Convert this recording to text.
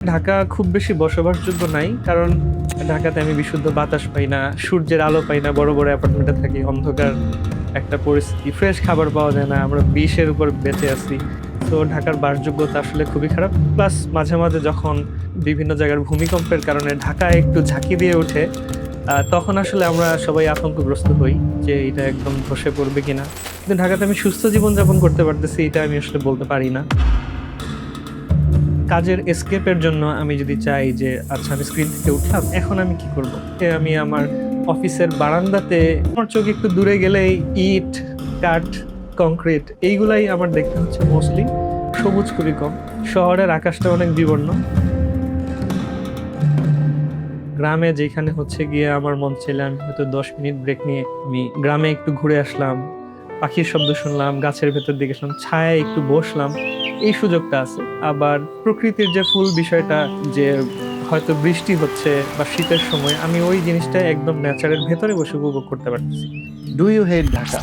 ঢাকা খুব বেশি বসবাসযোগ্য নাই। কারণ ঢাকাতে আমি বিশুদ্ধ বাতাস পাই না, সূর্যের আলো পাই না, বড় অ্যাপার্টমেন্টে থাকি। অন্ধকার একটা পরিস্থিতি। ফ্রেশ খাবার পাওয়া যায় না। আমরা বিষের উপর বেঁচে আছি। তো ঢাকার বাসযোগ্যতা আসলে খুবই খারাপ। প্লাস মাঝে, মাঝে যখন বিভিন্ন জায়গার ভূমিকম্পের কারণে ঢাকা একটু ঝাঁকি দিয়ে ওঠে, তখন আসলে আমরা সবাই আতঙ্কগ্রস্ত হই যে এটা একদম ধসে পড়বে কিনা। কিন্তু ঢাকাতে আমি সুস্থ জীবনযাপন করতে পারতেছি, এটা আমি আসলে বলতে পারি না। কাজের এসকেপের জন্য আমি যদি চাই যে আচ্ছা আমি স্ক্রিন থেকে উঠলাম, এখন আমি কি করব? আমি আমার অফিসের বারান্দাতে আমার চোখ একটু দূরে গেলেই ইট, কাঠ, কংক্রিট এইগুলাই আমার দেখতে হচ্ছে মোস্টলি। সবুজ খুবই কম। শহরের আকাশটা অনেক বিবর্ণ। গ্রামে যেখানে হচ্ছে গিয়ে আমার মন চাইলে আমি হয়তো ১০ মিনিট ব্রেক নিয়ে আমি গ্রামে একটু ঘুরে আসলাম। পাখির শব্দ শুনলাম, গাছের ভেতর দিকে গেলাম, ছায়ায় একটু বসলাম। এই সুযোগটা আছে। আবার প্রকৃতির যে ফুল বিষয়টা যে হয়তো বৃষ্টি হচ্ছে বা শীতের সময় আমি ওই জিনিসটা একদম নেচারের ভেতরে বসে উপভোগ করতে পারতেছি। Do you hate Dhaka?